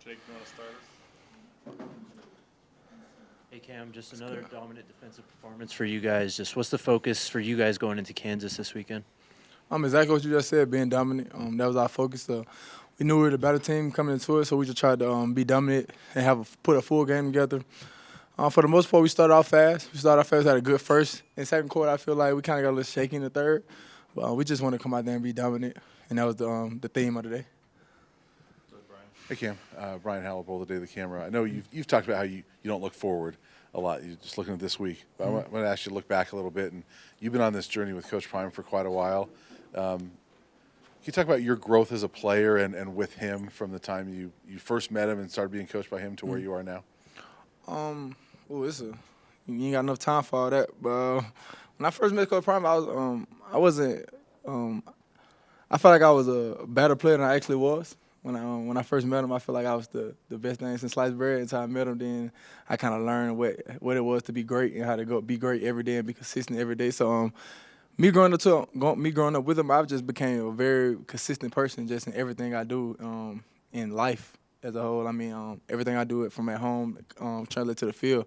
Jake, you want to start us? Hey Cam, just another dominant defensive performance for you guys. Just what's the focus for you guys going into Kansas this weekend? Exactly what you just said, being dominant. That was our focus. We knew we were the better team coming into it, so we just tried to be dominant and put a full game together. For the most part, we started off fast. Had a good first and second quarter. I feel like we kind of got a little shaky in the third, but we just want to come out there and be dominant, and that was the theme of the day. Hey Cam, Brian Halliburton, the day of the camera. I know you've talked about how you don't look forward a lot. You're just looking at this week. But I want to ask you to look back a little bit, and you've been on this journey with Coach Prime for quite a while. Can you talk about your growth as a player and with him from the time you first met him and started being coached by him to where you are now? You ain't got enough time for all that. But when I first met Coach Prime, I felt like I was a better player than I actually was. When I first met him, I felt like I was the best thing since sliced bread. Until I met him, then I kind of learned what it was to be great and how to be great every day and be consistent every day. So me growing up with him, I just became a very consistent person just in everything I do in life as a whole. I mean, everything I do it from at home, translate to the field.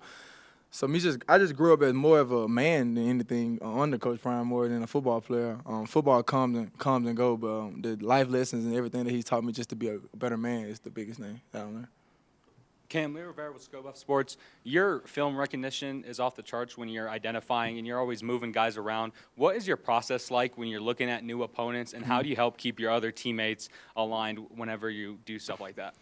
So I just grew up as more of a man than anything under Coach Prime, more than a football player. Football comes and go, but the life lessons and everything that he's taught me just to be a better man is the biggest thing that I learned. Cam, Lee Rivera with Scope Up Sports. Your film recognition is off the charts when you're identifying and you're always moving guys around. What is your process like when you're looking at new opponents, and how do you help keep your other teammates aligned whenever you do stuff like that?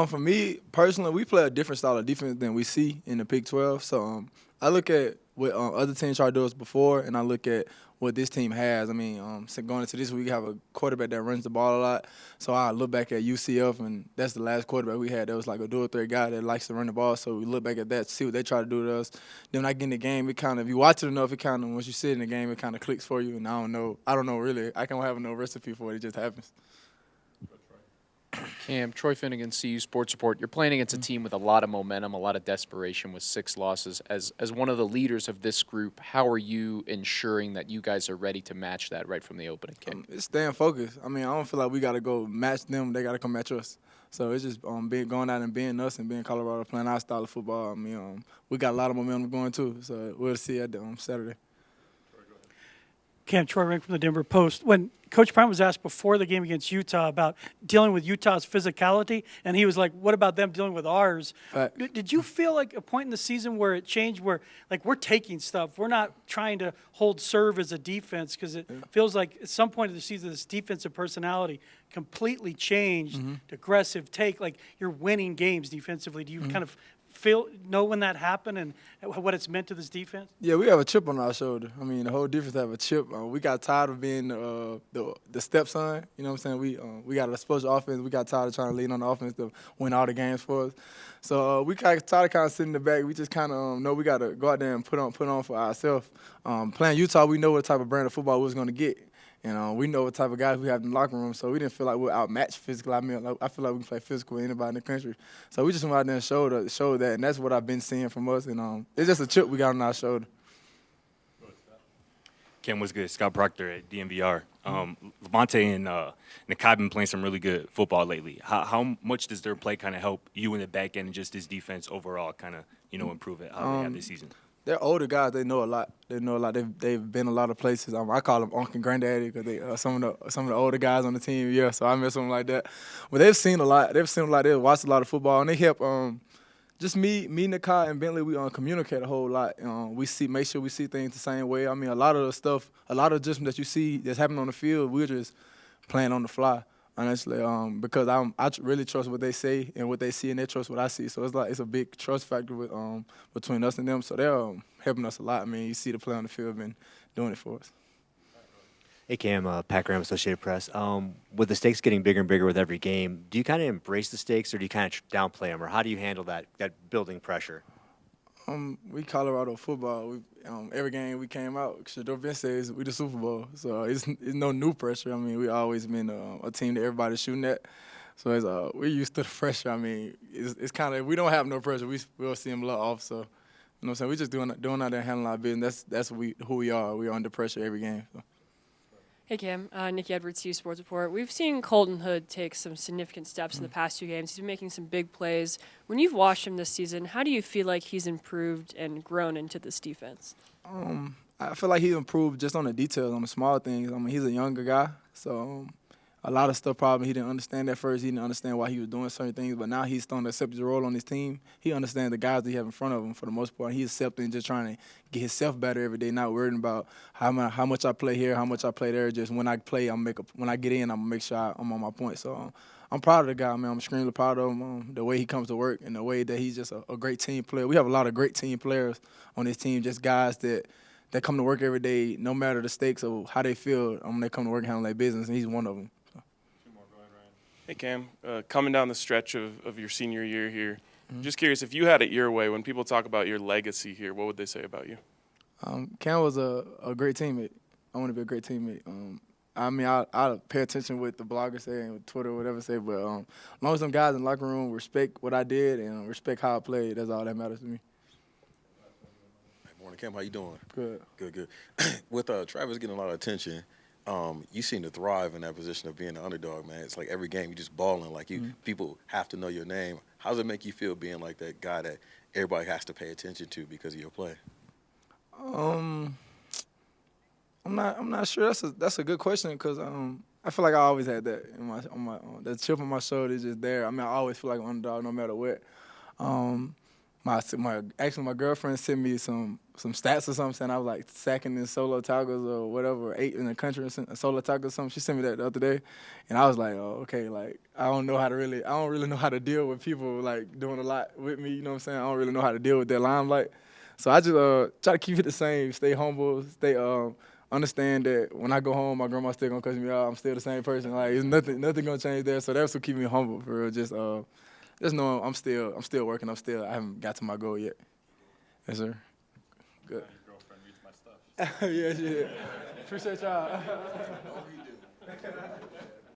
For me personally, we play a different style of defense than we see in the Big 12. So I look at what other teams tried to do us before, and I look at what this team has. I mean, so going into this week, we have a quarterback that runs the ball a lot. So I look back at UCF, and that's the last quarterback we had. That was like a dual threat guy that likes to run the ball. So we look back at that, see what they try to do to us. Then when I get in the game, it kind of, if you watch it enough, it kind of, once you sit in the game, it kind of clicks for you. And I don't know really. I can't have no recipe for it. It just happens. Cam, Troy Finnegan, CU Sports Report. You're playing against a team with a lot of momentum, a lot of desperation with 6 losses. As one of the leaders of this group, how are you ensuring that you guys are ready to match that right from the opening kick? It's staying focused. I mean, I don't feel like we got to go match them. They got to come match us. So it's just going out and being us and being Colorado, playing our style of football. I mean, we got a lot of momentum going too. So we'll see at Saturday. Cam, Troy Rink from the Denver Post. When Coach Prime was asked before the game against Utah about dealing with Utah's physicality, and he was like, what about them dealing with ours? Did you feel like a point in the season where it changed, where like we're taking stuff, we're not trying to hold serve as a defense, because it feels like at some point of the season this defensive personality completely changed, aggressive take, like you're winning games defensively. Do you kind of know when that happened and what it's meant to this defense? Yeah, we have a chip on our shoulder. I mean, the whole defense have a chip. We got tired of being the stepson. You know what I'm saying? We got a special offense. We got tired of trying to lean on the offense to win all the games for us. So we tired of kind of sitting in the back. We just kind of know we got to go out there and put on for ourselves. Playing Utah, we know what type of brand of football we was going to get. We know what type of guys we have in the locker room, so we didn't feel like we were outmatched physically. I mean, I feel like we can play physical with anybody in the country. So we just went out there and showed that, and that's what I've been seeing from us. And it's just a chip we got on our shoulder. Ken, what's good? Scott Proctor at DMVR. Levante and Nakai been playing some really good football lately. How much does their play kind of help you in the back end and just this defense overall kind of, improve it, how they have this season? They're older guys. They know a lot. They've been a lot of places. I call them Uncle and Granddaddy because they some of the older guys on the team. Yeah, so I miss them like that. But they've seen a lot. They've watched a lot of football, and they help. Just me, Nakai, and Bentley. We communicate a whole lot. Make sure we see things the same way. I mean, a lot of the stuff, a lot of adjustments that you see that's happening on the field, we're just playing on the fly. Honestly, because I really trust what they say and what they see, and they trust what I see. So it's a big trust factor between us and them. So they're helping us a lot. I mean, you see the play on the field, been doing it for us. Hey Cam, Pat Graham, Associated Press. With the stakes getting bigger and bigger with every game, do you kind of embrace the stakes or do you kind of downplay them, or how do you handle that building pressure? We Colorado football. Every game we came out, Shedeur Ben says we the Super Bowl, so it's no new pressure. I mean, we always been a team that everybody's shooting at, so we're used to the pressure. I mean, it's kind of, we don't have no pressure. We'll see them a lot off. So, you know what I'm saying? We just doing out there handling our business. That's who we are. We're under pressure every game. So. Hey Cam, Nikki Edwards, CU Sports Report. We've seen Colton Hood take some significant steps in the past 2 games. He's been making some big plays. When you've watched him this season, how do you feel like he's improved and grown into this defense? I feel like he improved just on the details, on the small things. I mean, he's a younger guy, so a lot of stuff probably he didn't understand at first. He didn't understand why he was doing certain things, but now he's starting to accept his role on his team. He understands the guys that he have in front of him for the most part. He's accepting, just trying to get himself better every day, not worrying about how much I play here, how much I play there. Just when I play, when I get in, I'm gonna make sure I'm on my point. So I'm proud of the guy, man. I'm extremely proud of him, the way he comes to work and the way that he's just a great team player. We have a lot of great team players on this team, just guys that come to work every day, no matter the stakes or how they feel when they come to work and handle their business, and he's one of them. Hey, Cam. Coming down the stretch of your senior year here, just curious, if you had it your way, when people talk about your legacy here, what would they say about you? Cam was a great teammate. I want to be a great teammate. I mean, I pay attention with the bloggers say and with Twitter or whatever say, but as long as some guys in the locker room respect what I did and respect how I played, that's all that matters to me. Morning, Cam. How you doing? Good. Good. With Travis getting a lot of attention, you seem to thrive in that position of being an underdog, man. It's like every game you just balling. Like people have to know your name. How does it make you feel being like that guy that everybody has to pay attention to because of your play? I'm not sure. That's a good question because I feel like I always had that the chip on my shoulder is just there. I mean, I always feel like an underdog no matter what. My girlfriend sent me some stats or something saying I was like second in solo tackles or whatever, 8 in the country in solo tackles or something. She sent me that the other day, and I was like, oh, okay, like I don't really know how to deal with people like doing a lot with me. You know what I'm saying? I don't really know how to deal with that limelight. So I just try to keep it the same, stay humble, stay understand that when I go home, my grandma's still gonna cuss me out. I'm still the same person. Like it's nothing gonna change there. So that's what keep me humble for real. Just know I'm still working. I haven't got to my goal yet. Yes, sir. Good. Your girlfriend reads my stuff. Yeah. Appreciate y'all.